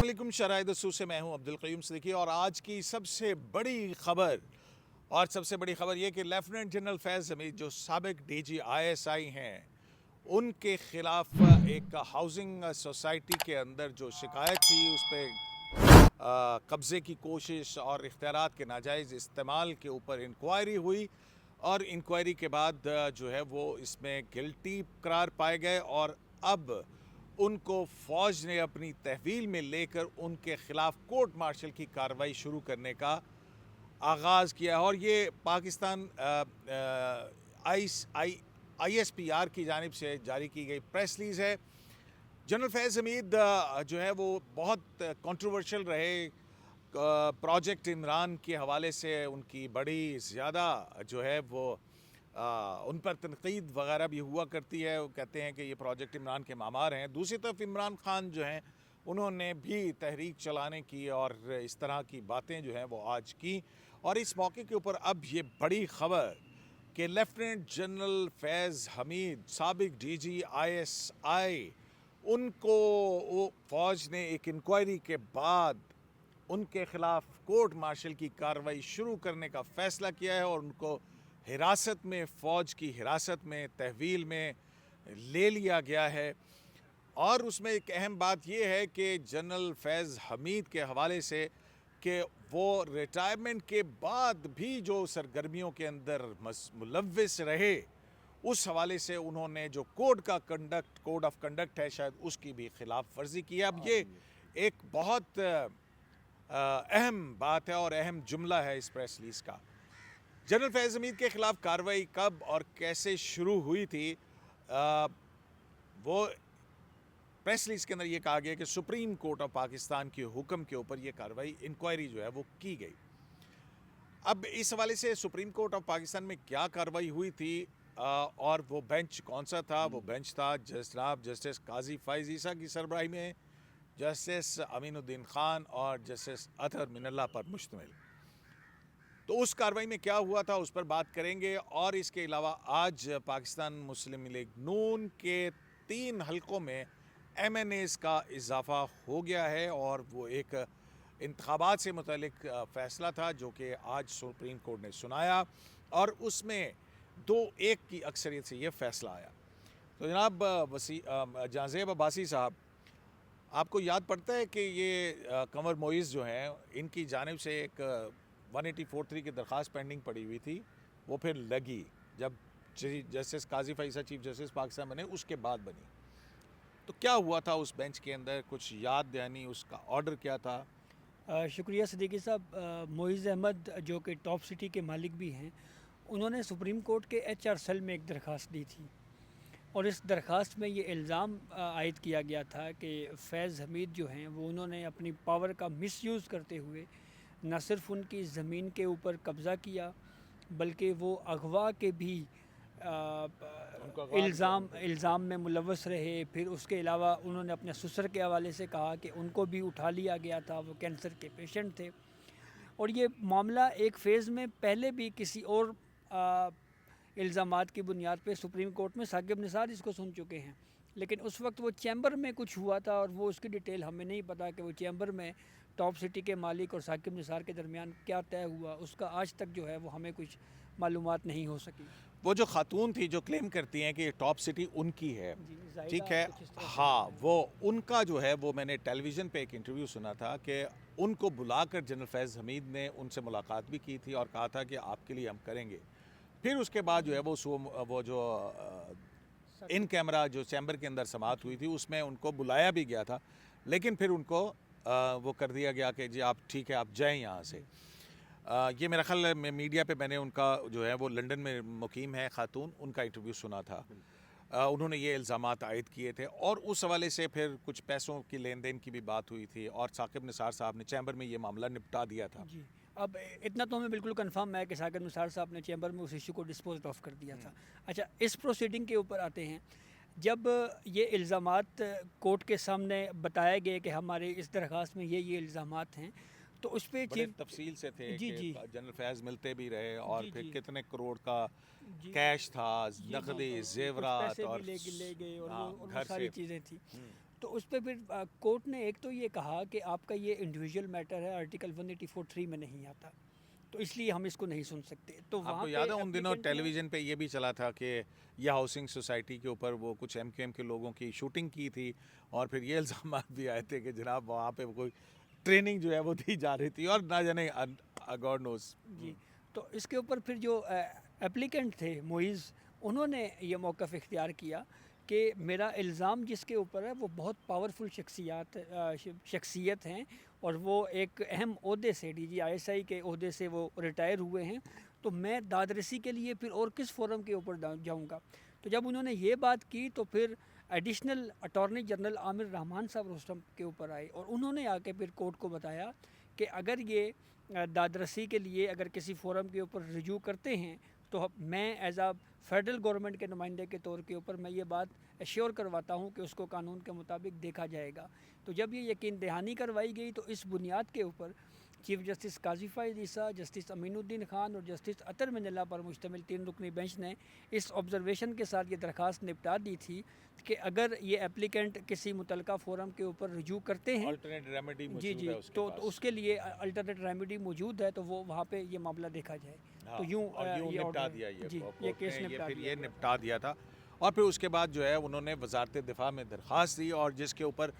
अस्सलामुअलैकुम शराय दस्तूर से मैं हूं अब्दुल क़य्यूम सिद्दीकी और आज की सबसे बड़ी खबर ये कि लेफ्टिनेंट जनरल फैज़ हमीद जो साबिक डीजी आईएसआई हैं उनके ख़िलाफ़ एक हाउसिंग सोसाइटी के अंदर जो शिकायत थी उस पर कब्ज़े की कोशिश और इख्तियारात के नाजायज़ इस्तेमाल के ऊपर इंक्वायरी हुई और इंक्वायरी के बाद जो है वो इसमें गिल्टी करार पाए गए और अब उनको फ़ौज ने अपनी तहवील में लेकर उनके ख़िलाफ़ कोर्ट मार्शल की कार्रवाई शुरू करने का आगाज़ किया और ये पाकिस्तान ISPR की जानिब से जारी की गई प्रेस रिलीज़ है। जनरल फैज़ हमीद जो है वो बहुत कंट्रोवर्शियल रहे। प्रोजेक्ट इमरान के हवाले से उनकी बड़ी ज़्यादा जो है वो उन पर तनकीद वगैरह भी हुआ करती है। वो कहते हैं कि ये प्रोजेक्ट इमरान के मामार हैं। दूसरी तरफ इमरान खान जो हैं उन्होंने भी तहरीक चलाने की और इस तरह की बातें जो हैं वो आज की और इस मौके के ऊपर अब ये बड़ी ख़बर कि लेफ्टिनेंट जनरल फैज़ हमीद साबिक डीजी ISI उनको फ़ौज ने एक इंक्वायरी के बाद उनके ख़िलाफ़ कोर्ट मार्शल की कार्रवाई शुरू करने का फ़ैसला किया है और उनको हिरासत में फ़ौज की हिरासत में तहवील में ले लिया गया है। और उसमें एक अहम बात यह है कि जनरल फैज़ हमीद के हवाले से कि वो रिटायरमेंट के बाद भी जो सरगर्मियों के अंदर मुलव्विस रहे उस हवाले से उन्होंने जो कोड ऑफ कंडक्ट है शायद उसकी भी खिलाफ वर्जी की है। अब ये एक बहुत अहम बात है और अहम जुमला है इस प्रेस रिलीज़ का। जनरल फैज़ हमीद के ख़िलाफ़ कार्रवाई कब और कैसे शुरू हुई थी वो प्रेस रिलीज़ के अंदर ये कहा गया कि सुप्रीम कोर्ट ऑफ पाकिस्तान के हुक्म के ऊपर ये कार्रवाई इंक्वायरी जो है वो की गई। अब इस हवाले से सुप्रीम कोर्ट ऑफ पाकिस्तान में क्या कार्रवाई हुई थी और वो बेंच कौन सा था? वो बेंच था जनाब जस्टिस काजी फ़ाइज़ ईसा की सरबराही में, जस्टिस अमीनुद्दीन ख़ान और जस्टिस अतहर मिनल्ला पर मुश्तमिल। तो उस कार्रवाई में क्या हुआ था उस पर बात करेंगे और इसके अलावा आज पाकिस्तान मुस्लिम लीग नून के 3 हलकों में MNAs का इजाफा हो गया है और वो एक इंतखाबात से मुतल्लिक फ़ैसला था जो कि आज सुप्रीम कोर्ट ने सुनाया और उसमें 2-1 की अक्सरियत से ये फ़ैसला आया। तो जनाब जाज़ेब अब्बासी साहब, आपको याद पड़ता है कि ये कंवर मोइज़ जो हैं इनकी जानिब से एक 1843 की दरख्वास्त पेंडिंग पड़ी हुई थी, वो फिर लगी जब जस्टिस काजी फ़ाइज़ चीफ जस्टिस पाकिस्तान बने उसके बाद बनी। तो क्या हुआ था उस बेंच के अंदर, कुछ याद दहानी, उसका ऑर्डर क्या था? शुक्रिया सिद्दीकी साहब। मोइज़ अहमद जो कि टॉप सिटी के मालिक भी हैं, उन्होंने सुप्रीम कोर्ट के HR सेल में एक दरख्वास्त दी थी और इस दरख्वास्त में ये इल्ज़ाम आयद किया गया था कि फैज़ हमीद जो हैं वो उन्होंने अपनी पावर का मिसयूज़ करते हुए न सिर्फ उनकी ज़मीन के ऊपर कब्ज़ा किया बल्कि वो अगवा के भी इल्ज़ाम में मुलव्वस रहे। फिर उसके अलावा उन्होंने अपने ससुर के हवाले से कहा कि उनको भी उठा लिया गया था, वो कैंसर के पेशेंट थे। और ये मामला एक फ़ेज़ में पहले भी किसी और इल्ज़ामात की बुनियाद पे सुप्रीम कोर्ट में साकिब निसार इसको सुन चुके हैं, लेकिन उस वक्त वो चैम्बर में कुछ हुआ था और वो उसकी डिटेल हमें नहीं पता कि वो चैम्बर में टॉप सिटी के मालिक और साकिब निसार के दरमियान क्या तय हुआ, उसका आज तक जो है वो हमें कुछ मालूमात नहीं हो सकी। वो जो खातून थी जो क्लेम करती हैं कि ये टॉप सिटी उनकी है, ठीक है, हाँ, वो उनका जो है वो मैंने टेलीविज़न पे एक इंटरव्यू सुना था कि उनको बुलाकर जनरल फैज़ हमीद ने उनसे मुलाकात भी की थी और कहा था कि आपके लिए हम करेंगे। फिर उसके बाद जो है वो जो इन कैमरा जो चैम्बर के अंदर समात हुई थी उसमें उनको बुलाया भी गया था, लेकिन फिर उनको वो कर दिया गया कि जी आप ठीक है आप जाएं यहाँ से। ये मेरा ख्याल में मीडिया पे मैंने उनका जो है वो लंदन में मुकीम है खातून, उनका इंटरव्यू सुना था। उन्होंने ये इल्ज़ामात आयद किए थे और उस हवाले से फिर कुछ पैसों की लेन देन की भी बात हुई थी और साकिब निसार साहब ने चैम्बर में ये मामला निपटा दिया था। जी, अब इतना तो हमें बिल्कुल कंफर्म है कि साकिब निसार साहब ने चैम्बर में उस इशू को डिस्पोज ऑफ कर दिया था। अच्छा, इस प्रोसीडिंग के ऊपर आते हैं। जब ये इल्ज़ामात कोर्ट के सामने बताए गए कि हमारे इस दरख्वास्त में ये इल्ज़ामात हैं, तो उस पर बड़े तफसील से थे जी कि जी जनरल फैज़ मिलते भी रहे और जी फिर जी कितने करोड़ का जी कैश था, जी नकदी, जी, कुछ जेवरात पैसे भी और ले गए और हाँ, वो घर सारी से। चीज़ें थी। तो उस पे फिर कोर्ट ने एक तो ये कहा कि आपका ये इंडिविजुअल मैटर है, आर्टिकल 184(3) में नहीं आता, तो इसलिए हम इसको नहीं सुन सकते। तो वहाँ आपको पे याद है उन दिनों applicant ने- टेलीविज़न पे ये भी चला था कि यह हाउसिंग सोसाइटी के ऊपर वो कुछ एमक्यूएम के लोगों की शूटिंग की थी और फिर ये इल्ज़ाम भी आए थे कि जनाब वहाँ पे कोई ट्रेनिंग जो है वो दी जा रही थी और ना जाने गॉड नोस। जी, तो इसके ऊपर फिर जो एप्लीकेंट थे मोइज़, उन्होंने ये मौक़िफ़ इख्तियार किया कि मेरा इल्ज़ाम जिसके ऊपर है वो बहुत पावरफुल शख्सियत हैं और वो एक अहम ओहदे से DGISI के ओहदे से वो रिटायर हुए हैं, तो मैं दादरसी के लिए फिर और किस फोरम के ऊपर जाऊँगा। तो जब उन्होंने ये बात की तो फिर additional attorney general Aamir Rahman साहब रोस्टम के ऊपर आए और उन्होंने आके फिर कोर्ट को बताया कि अगर ये दादरसी के लिए अगर किसी फोरम के ऊपर रिजू करते हैं तो मैं एज आ फेडरल गवर्नमेंट के नुमाइंदे के तौर के ऊपर मैं ये बात एश्योर करवाता हूँ कि उसको कानून के मुताबिक देखा जाएगा। तो जब ये यकीन दहानी करवाई गई तो इस बुनियाद के ऊपर चीफ जस्टिस काजी फ़ाइज़ ईसा, जस्टिस अमीनुद्दीन खान और जस्टिस अतर मिनल्ला पर मुश्तमिल 3 रुकनी बेंच ने इस ऑब्जर्वेशन के साथ ये दरख्वास्त निपटा दी थी कि अगर ये एप्लीकेंट किसी मुतलका फोरम के ऊपर रुजू करते हैं अल्टरनेट रेमेडी जी मौजूद जी है उसके तो पास। उसके लिए अल्टरनेट रेमेडी मौजूद है, तो वो वहाँ पे ये मामला देखा जाए। हाँ, तो यूँ और यूँ ये निपटा ऑर्डर दिया जी, कोर्ट ये ने केस निपटा फिर दिया ये गया। निपटा दिया था और फिर उसके बाद जो है उन्होंने वजारत दिफा में दरख्वास्त दी और जिसके ऊपर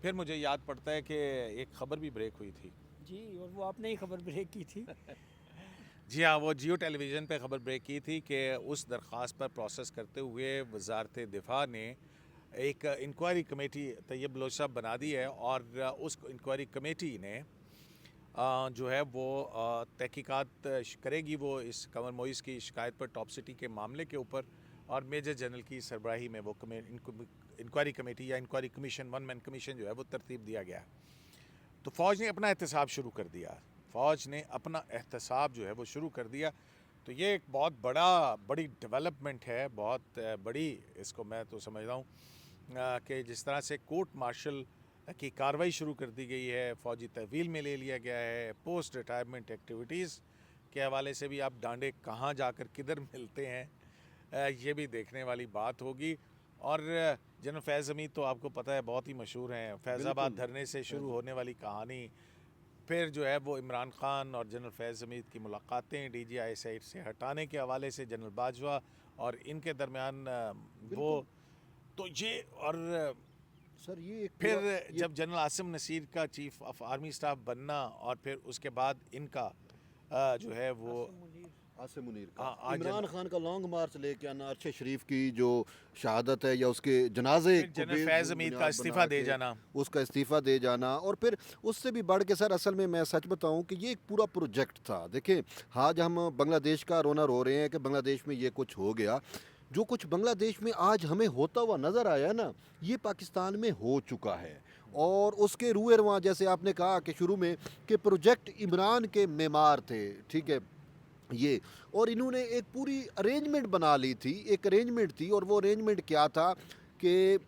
फिर मुझे याद पड़ता है कि एक ख़बर भी ब्रेक हुई थी। जी, और वो आपने ही खबर ब्रेक की थी। जी हाँ, वो जियो टेलीविज़न पे ख़बर ब्रेक की थी कि उस दरख्वास्त पर प्रोसेस करते हुए वजारत दिफा ने एक इंक्वायरी कमेटी तैयब बलोच साहब बना दी है और उस इंक्वायरी कमेटी ने जो है वो तहकीकात करेगी वो इस कंवर मोइज़ की शिकायत पर टॉप सिटी के मामले के ऊपर और मेजर जनरल की सरबराही में वो इंक्वायरी कमेटी या inquiry commission, one man commission जो है वो तरतीब दिया गया है। तो फ़ौज ने अपना एहतसाब शुरू कर दिया। फ़ौज ने अपना एहतसाब जो है वो शुरू कर दिया। तो ये एक बहुत बड़ी डेवलपमेंट है, बहुत बड़ी इसको मैं तो समझ रहा हूँ कि जिस तरह से कोर्ट मार्शल की कार्रवाई शुरू कर दी गई है, फ़ौजी तहवील में ले लिया गया है, पोस्ट रिटायरमेंट एक्टिविटीज़ के हवाले से भी आप डांडे कहाँ जाकर किधर मिलते हैं, ये भी देखने वाली बात होगी। और जनरल फैज़ हमीद तो आपको पता है बहुत ही मशहूर हैं। फैज़ाबाद धरने से शुरू होने वाली कहानी, फिर जो है वो इमरान खान और जनरल फैज़ हमीद की मुलाकातें, DGISI से हटाने के हवाले से जनरल बाजवा और इनके दरमियान वो तो ये और सर ये एक फिर पूरा- जब जनरल आसिम नसीर का चीफ ऑफ आर्मी स्टाफ बनना और फिर उसके बाद इनका जो है वो आसिम मुनीर का हाँ, आज इमरान खान का लॉन्ग मार्च लेके आना, अरशद शरीफ की जो शहादत है या उसके जनाजे फिर को जनरल फैज़ हमीद का बुनियाद इस्तीफ़ा बना दे के जाना। उसका इस्तीफ़ा दे जाना और फिर उससे भी बढ़ के सर असल में मैं सच बताऊं कि ये एक पूरा प्रोजेक्ट था। देखिए आज हम बांग्लादेश का रोना रो रहे हैं कि बांग्लादेश में ये कुछ हो गया, जो कुछ बांग्लादेश में आज हमें होता हुआ नज़र आया ना, ये पाकिस्तान में हो चुका है। और उसके रूए रवां जैसे आपने कहा कि शुरू में कि प्रोजेक्ट इमरान के मेमार थे, ठीक है ये, और इन्होंने एक पूरी अरेंजमेंट बना ली थी, एक अरेंजमेंट थी और वो अरेंजमेंट क्या था कि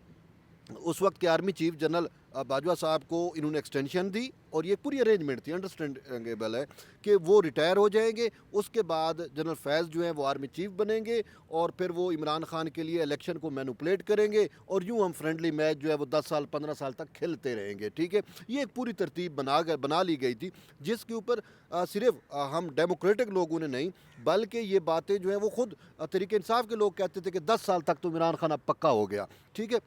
उस वक्त के आर्मी चीफ जनरल बाजवा साहब को इन्होंने एक्सटेंशन दी और ये पूरी अरेंजमेंट थी, अंडरस्टैंडेबल है कि वो रिटायर हो जाएंगे, उसके बाद जनरल फैज़ जो हैं वो आर्मी चीफ बनेंगे और फिर वो इमरान खान के लिए इलेक्शन को मैनिपुलेट करेंगे और यूँ हम फ्रेंडली मैच जो है वो 10 साल 15 साल तक खेलते रहेंगे, ठीक है। ये एक पूरी तरतीब बना ली गई थी जिसके ऊपर सिर्फ हम डेमोक्रेटिक लोगों ने नहीं बल्कि ये बातें जो है वो खुद तरीके इंसाफ के लोग कहते थे कि 10 साल तक तो इमरान खान अब पक्का हो गया, ठीक है।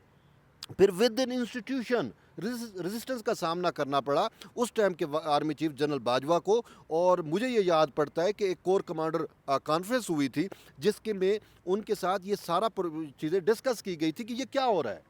फिर विद इन इंस्टीट्यूशन रेजिस्टेंस का सामना करना पड़ा उस टाइम के आर्मी चीफ जनरल बाजवा को। और मुझे ये याद पड़ता है कि एक कोर कमांडर कॉन्फ्रेंस हुई थी जिसके में उनके साथ ये सारा चीज़ें डिस्कस की गई थी कि ये क्या हो रहा है,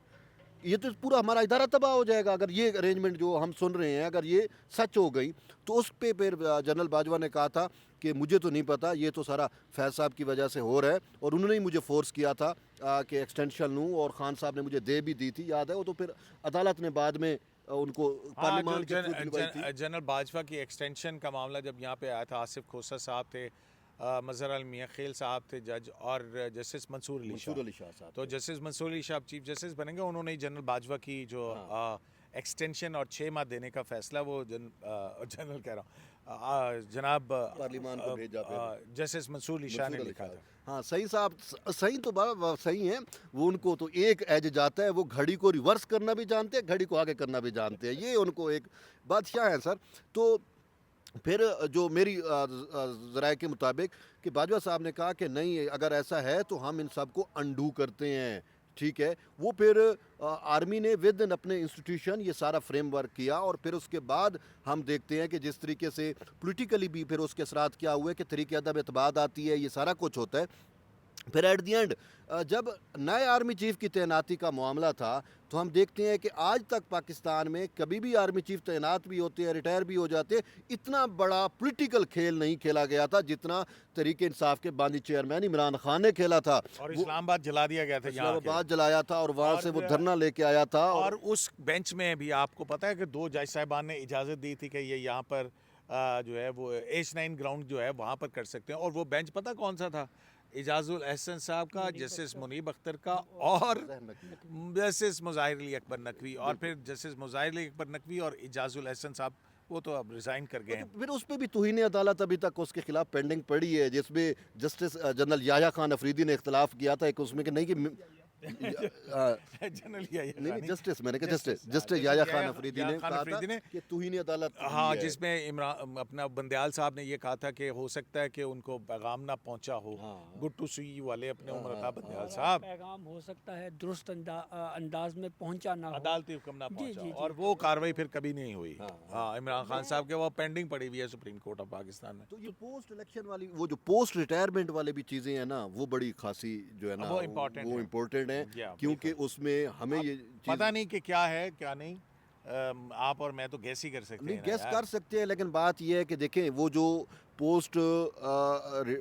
ये तो पूरा हमारा इदारा तबाह हो जाएगा अगर ये अरेंजमेंट जो हम सुन रहे हैं अगर ये सच हो गई। तो उस पे फिर जनरल बाजवा ने कहा था कि मुझे तो नहीं पता, ये तो सारा फैज़ साहब की वजह से हो रहा है और उन्होंने ही मुझे फोर्स किया था कि एक्सटेंशन लूँ और खान साहब ने मुझे दे भी दी थी, याद है वो। तो फिर अदालत ने बाद में उनको पार्लियामान के थ्रू दिलवाई थी। जनरल बाजवा की एक्सटेंशन का मामला जब यहाँ पे आया था, आसिफ खोसा साहब थे, मज़हर अल मियां खेल साहब थे जज और जस्टिस मंसूर अली शाह साहब तो justice Mansoor Ali Shah chief justice बनेंगे, उन्होंने ही जनरल बाजवा की जो एक्सटेंशन और 6 माह देने का फ़ैसला वो जनरल कह रहा हूँ जनाब पार्लियामान को भेजा फिर। जस्टिस मंसूर अली शाह ने मंसूर अली लिखा शाह। था। हाँ सही साहब, सही तो सही है। वो उनको तो एक एज जाता है, वो घड़ी को रिवर्स करना भी जानते हैं, घड़ी को आगे करना भी जानते हैं, ये उनको एक बादशाह हैं सर। तो फिर जो मेरी ज़राए के मुताबिक कि बाजवा साहब ने कहा कि नहीं, अगर ऐसा है तो हम इन सब को अंडू करते हैं, ठीक है। वो फिर आर्मी ने विद इन अपने इंस्टीट्यूशन ये सारा फ्रेमवर्क किया, और फिर उसके बाद हम देखते हैं कि जिस तरीके से पॉलिटिकली भी फिर उसके असरात क्या हुए कि तरीके अदब एतबाद आती है, ये सारा कुछ होता है। फिर एट दी एंड जब नए आर्मी चीफ की तैनाती का मामला था, तो हम देखते हैं कि आज तक पाकिस्तान में कभी भी आर्मी चीफ तैनात भी होते हैं, रिटायर भी हो जाते हैं, इतना बड़ा पॉलिटिकल खेल नहीं खेला गया था जितना तरीके इंसाफ के बानी चेयरमैन इमरान खान ने खेला था। और वो इस्लामाबाद जला दिया गया था यहाँ के। इस्लामाबाद जलाया था और वहाँ और से वो धरना लेके आया था। और उस बेंच में भी आपको पता है कि 2 जज साहिबान ने इजाज़त दी थी कि ये यहाँ पर जो है वो H9 ग्राउंड जो है वहाँ पर कर सकते हैं। और वो बेंच पता कौन सा था? इजाजुल एहसन साहब का, जस्टिस मुनीब अख्तर का, और जस्टिस मुज़ाहिर अली अकबर नकवी, और फिर जस्टिस मुज़ाहिर अली अकबर नकवी और इजाजुल एहसन साहब, वो तो अब रिज़ाइन कर गए हैं। फिर उस पर भी तौहीन अदालत अभी तक उसके खिलाफ पेंडिंग पड़ी है, जिसमें जस्टिस जनरल याह्या खान अफरीदी ने इख्तलाफ किया था एक उसमें कि नहीं कि जनरल नहीं जस्टिस, मैंने कहा जस्टिस याह्या खान अफरीदी ने कहा था कि तौहीन अदालत हाँ, जिसमें इमरान अपना बंदयाल साहब ने ये कहा था कि हो सकता है कि उनको पैगाम ना पहुंचा हो। गुड टू सी वाले अपने उम्र का बंदयाल साहब, पैगाम हो सकता है दुरुस्त अंदाज में पहुंचा ना हो, अदालती हुक्म ना पहुंचा, जी, और वो कार्रवाई फिर कभी नहीं हुई। हाँ, इमरान खान साहब के वो पेंडिंग पड़ी हुई है सुप्रीम कोर्ट ऑफ पाकिस्तान में। तो ये पोस्ट इलेक्शन वाली, वो जो पोस्ट रिटायरमेंट वाली भी चीज़ें हैं ना, वो बड़ी खासी जो है ना, वो important वो है। इम्पोर्टेंट है, Yeah, क्योंकि उसमें हमें ये पता नहीं कि क्या है क्या नहीं। आप और मैं तो गैस ही कर सकते नहीं हैं ना गेस यार। कर सकते हैं, लेकिन बात ये है कि देखें वो जो पोस्ट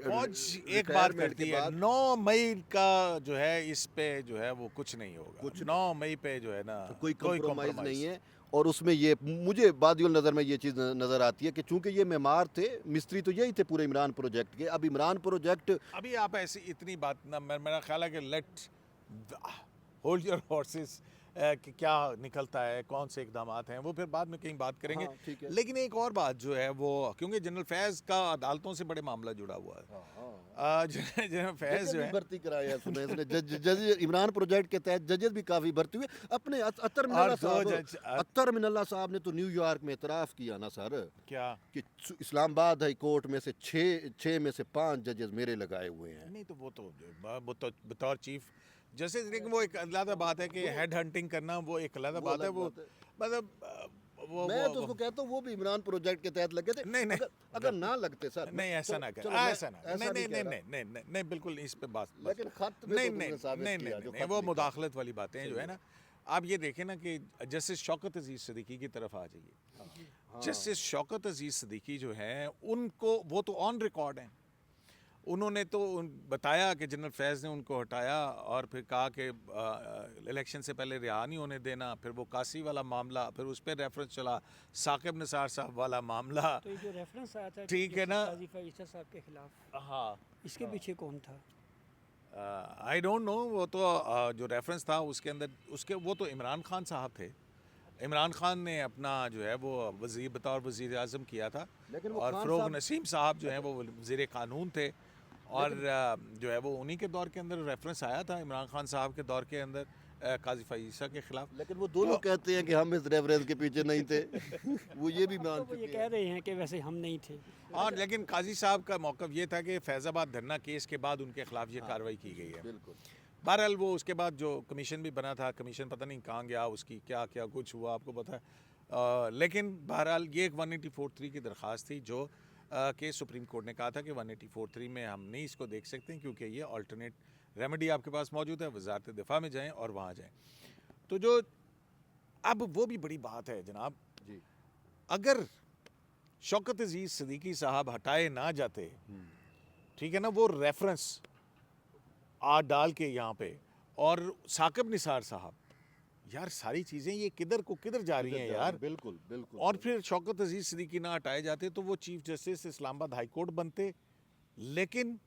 फौज एक बात करती है, 9 मई का जो है इस पे जो है वो कुछ नहीं होगा। 9 मई पे जो है ना कोई कंप्रोमाइज़ नहीं है। और उसमें ये मुझे बादियुल नज़र में ये चीज़ नज़र आती है कि चूंकि ये मेमार थे, मिस्त्री तो यही थे पूरे इमरान प्रोजेक्ट के। अब इमरान प्रोजेक्ट अभी आप ऐसी इतनी बात ना, मेरा ख्याल है कि लेट होल्ड योर हॉर्सेस कि क्या निकलता है, कौन से इकदाम हैं, वो फिर बाद में कहीं बात करेंगे। हाँ, ठीक है। लेकिन एक और बात जो है वो, क्योंकि जनरल फैज़ का अदालतों से बड़े मामला जुड़ा हुआ है। जनरल फैज़ जो है भर्ती कराया सुना इसने, जज इमरान प्रोजेक्ट के तहत जजेस भी काफ़ी भर्ती हुए। अपने अत्तर मिनल्ला साहब ने तो न्यूयॉर्क में इतराफ़ किया ना सर, क्या कि इस्लामाबाद हाई कोर्ट में से 6 में से 5 जजेस मेरे लगाए हुए हैं। नहीं, तो वो तो बतौर चीफ जस्टिस, लेकिन वो एक अलग बात है कि हेड हंटिंग करना, वो एक अलग बात है। वो मतलब मैं तो उसको कहता हूँ वो भी इमरान प्रोजेक्ट के तहत लगे थे। नहीं, अगर ना लगते सर, नहीं ऐसा ना कर, ऐसा ना, नहीं बिल्कुल इस पे बात, लेकिन खत में नहीं तो नहीं तुमने साबित नहीं किया, नहीं जो नहीं, खत वो लिखा। मुदाखलत वाली बातें हैं जो है ना। आप ये देखें ना कि जस्टिस शौकत अजीज सिद्दीकी की तरफ आ जाइए। जस्टिस शौकत अजीज सिद्दीकी जो हैं, उनको वो तो ऑन रिकॉर्ड हैं। उन्होंने तो बताया कि जनरल फैज़ ने उनको हटाया और फिर कहा कि इलेक्शन से पहले रिहा नहीं होने देना। फिर वो कासी वाला मामला, फिर उस पर रेफरेंस चला, साकिब निसार साहब वाला मामला। तो ये जो रेफरेंस आया था ठीक है ना। काजी फ़ैज़ल साहब के खिलाफ, हाँ, इसके पीछे कौन था? I don't know. वो तो जो रेफरेंस था उसके अंदर उसके वो तो इमरान खान साहब थे। इमरान खान ने अपना जो है वो बतौर वज़ीर आज़म किया था, और फ़रोग़ नसीम साहब जो हैं वो वज़ीर क़ानून थे। और जो है वो उन्हीं के दौर के अंदर रेफरेंस आया था, इमरान खान साहब के दौर के अंदर काजी फ़ैज़ल के खिलाफ। लेकिन वो दोनों कहते हैं कि हम इस रेफरेंस के पीछे नहीं थे। वो ये भी मान तो वो ये चुके कह रहे हैं कि वैसे हम नहीं थे। और लेकिन काजी साहब का मौक़िफ़ ये था कि फैज़ाबाद धरना केस के बाद उनके खिलाफ ये कार्रवाई की गई है। बिल्कुल। बहरहाल वो उसके बाद जो कमीशन भी बना था, कमीशन पता नहीं कहाँ गया, उसकी क्या क्या कुछ हुआ आपको पता है। लेकिन बहरहाल ये एक 184(3) की दरख्वास्त थी जो कि सुप्रीम कोर्ट ने कहा था कि 184(3) में हम नहीं इसको देख सकते क्योंकि ये अल्टरनेट रेमेडी आपके पास मौजूद है, वजारत दिफा में जाएं और वहाँ जाएं। तो जो अब वो भी बड़ी बात है जनाब जी, अगर शौकत अजीज़ सिद्दीकी साहब हटाए ना जाते, ठीक है ना, वो रेफरेंस आ डाल के यहाँ पे, और साकिब निसार साहब, यार सारी चीज़ें ये किधर को किधर जा रही हैं यार। बिल्कुल बिल्कुल। और फिर शौकत अजीज़ सिद्दीकी ना हटाए जाते तो वो chief justice Islamabad high court बनते, लेकिन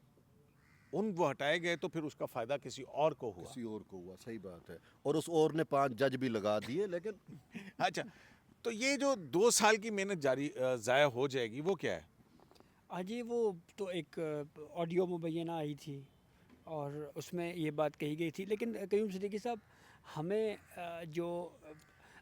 वो हटाए गए तो फिर उसका फ़ायदा किसी और को हुआ। किसी और को हुआ, सही बात है। और उस और ने 5 जज भी लगा दिए, लेकिन अच्छा, तो ये जो 2 साल की मेहनत ज़ाया हो जाएगी वो क्या है? जी वो तो एक ऑडियो मुबैना आई थी और उसमें ये बात कही गई थी, लेकिन कयूम सिद्दीकी साहब हमें जो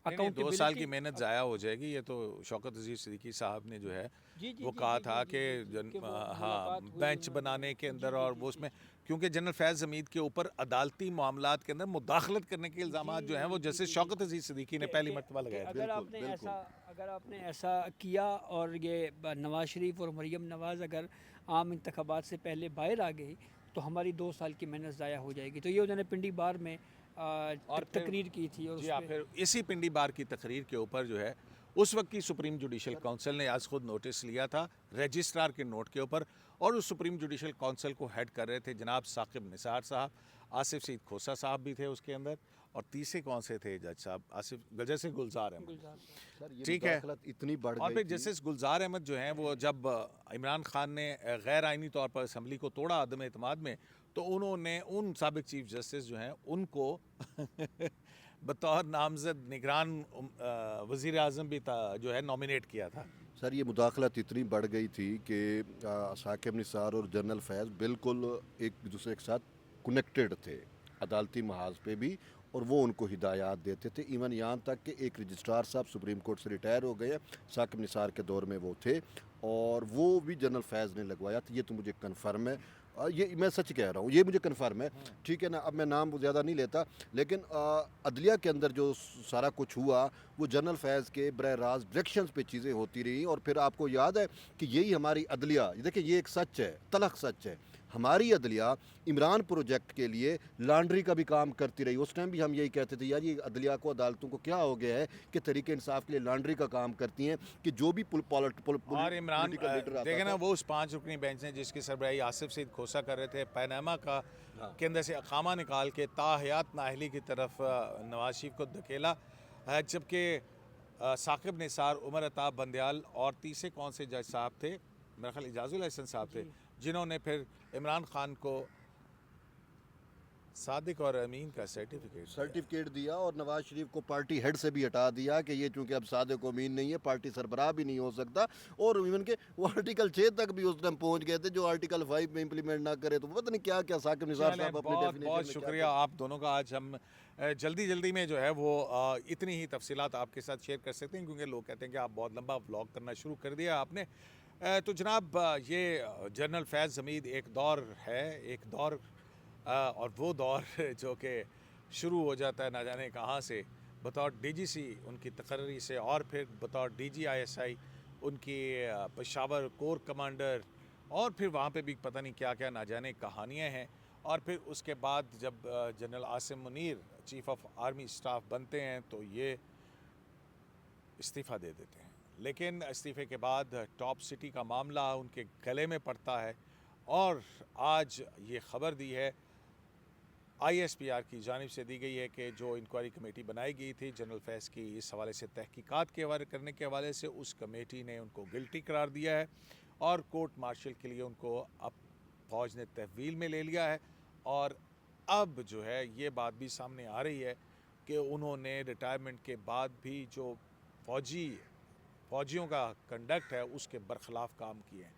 नहीं, 2 साल की अकाउंटेबिलिटी मेहनत ज़ाया हो जाएगी, ये तो शौकत अज़ीज़ सिद्दीकी साहब ने जो है जी जी वो जी कहा जी था जी कि जी जी कि वो हाँ, मुलाकात हुई बेंच उन्होंने बनाने के जी अंदर जी और जी वो जी उसमें क्योंकि जनरल फैज़ हमीद के ऊपर अदालती मामलात के अंदर मुदाखलत करने के इल्ज़ामात जो हैं वो जी, जस्टिस जी, शौकत अज़ीज़ सिद्दीकी ने पहली मर्तबा कि लगाए थे। बिल्कुल। अगर आपने ऐसा किया और ये नवाज शरीफ और मरीम नवाज़ अगर आम इंतखाबात से पहले बाहर आ गई तो हमारी 2 साल की मेहनत ज़ाया हो जाएगी। तो ये उन्होंने पिंडी बार में और फिर तकरीर की थी और जी हाँ, उसपे फिर इसी पिंडी बार की तकरीर के ऊपर जो है उस वक्त की सुप्रीम जुडिशल काउंसिल ने आज खुद नोटिस लिया था रजिस्ट्रार के नोट के ऊपर, और उस सुप्रीम जुडिशल काउंसिल को हेड कर रहे थे जनाब साकिब निसार साहब, आसिफ सईद खोसा साहब भी थे उसके अंदर, और तीसरे कौन से थे जज साहब, आसिफ गजर से गुलजार अहमद। गुलजार साहब। सर ये ठीक है। मुदाखलत इतनी बढ़ और गई फिर थी। जस्टिस गुलजार अहमद जो हैं वो जब इमरान खान ने गैर आइनी तौर पर असम्बली को तोड़ा अदम एतमाद में, तो उन्होंने उन साबिक चीफ जस्टिस जो हैं उनको बतौर नामजद निगरान वज़ीर आज़म भी जो है नॉमिनेट किया था। सर ये मुदाखलत इतनी बढ़ गई थी कि साकिब निसार और जनरल फैज़ बिल्कुल एक दूसरे के साथ कनेक्टेड थे अदालती महाज पे भी, और वो उनको हिदायत देते थे। इवन यहाँ तक कि एक रजिस्ट्रार साहब सुप्रीम कोर्ट से रिटायर हो गए, साकिब निसार के दौर में वो थे, और वो भी जनरल फैज़ ने लगवाया था। ये तो मुझे कन्फर्म है, ये मैं सच कह रहा हूँ, ये मुझे कन्फर्म है। ठीक है ना, अब मैं नाम ज़्यादा नहीं लेता, लेकिन अदलिया के अंदर जो सारा कुछ हुआ वो जनरल फैज़ के बरह रास्त डायरेक्शंस पे चीज़ें होती रही। और फिर आपको याद है कि यही हमारी अदलिया, देखिए ये एक सच है, तलख सच है, हमारी अदलिया इमरान प्रोजेक्ट के लिए लॉन्ड्री का भी काम करती रही। उस टाइम भी हम यही कहते थे यार ये अदलिया को, अदालतों को क्या हो गया है कि तरीके इंसाफ के लिए लॉन्ड्री का काम करती हैं, कि जो भी और इमरान लीडर आता देखे ना था। वो उस 5 रुकनी बेंच ने जिसकी सरबराही आसिफ सईद खोसा कर रहे थे, पैनामा का के अंदर से अकामा निकाल के ताहयात नाहली की तरफ नवाज शरीफ को धकेला, जबकि साकिब निसार, उमर अताब बंदयाल और तीसरे कौन से जज साहब थे, मेरा ख्याल इजाजुल हसन साहब थे, जिन्होंने फिर इमरान खान को सादिक और अमीन का सर्टिफिकेट दिया और नवाज शरीफ को पार्टी हेड से भी हटा दिया कि ये चूंकि अब सादिक अमीन नहीं है, पार्टी सरबराह भी नहीं हो सकता। और इवन के वो आर्टिकल 6 तक भी उस टाइम पहुंच गए थे, जो आर्टिकल 5 में इंप्लीमेंट ना करे तो पता नहीं क्या क्या साकिब निसार साहब अपने बहुत definition बहुत में क्या शुक्रिया आप दोनों का। आज हम जल्दी में जो है वो इतनी ही तफसीलात आपके साथ शेयर कर सकते हैं, क्योंकि लोग कहते हैं कि आप बहुत लंबा व्लॉग करना शुरू कर दिया आपने। तो जनाब ये जनरल फैज़ हमीद एक दौर है, एक दौर और वो दौर जो कि शुरू हो जाता है ना जाने कहाँ से, बतौर डीजीसी उनकी तकर्री से, और फिर बतौर DGISI उनकी पेशावर कोर कमांडर, और फिर वहाँ पे भी पता नहीं क्या क्या ना जाने कहानियाँ हैं। और फिर उसके बाद जब general Asim Munir chief of army staff बनते हैं तो ये इस्तीफ़ा दे देते हैं, लेकिन इस्तीफ़े के बाद टॉप सिटी का मामला उनके गले में पड़ता है, और आज ये ख़बर दी है ISPR की जानिब से दी गई है कि जो इंक्वायरी कमेटी बनाई गई थी जनरल फैज़ की इस हवाले से तहकीकात के हवाले करने के हवाले से, उस कमेटी ने उनको गिल्टी करार दिया है और कोर्ट मार्शल के लिए उनको अब फ़ौज ने तहवील में ले लिया है। और अब जो है ये बात भी सामने आ रही है कि उन्होंने रिटायरमेंट के बाद भी जो फ़ौजियों का कंडक्ट है उसके बरखिलाफ़ काम किए हैं।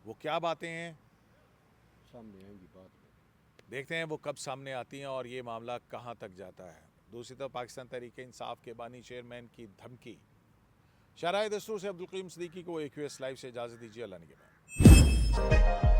वो क्या बातें हैं सामने आएंगी बात, देखते हैं वो कब सामने आती हैं और ये मामला कहाँ तक जाता है। दूसरी तरफ पाकिस्तान तहरीक इंसाफ के बानी चेयरमैन की धमकी, शराय दस्तूर से अब्दुल करीम सिद्दीकी को AQS लाइव से इजाज़त दीजिए। अल्लाह निगहबान।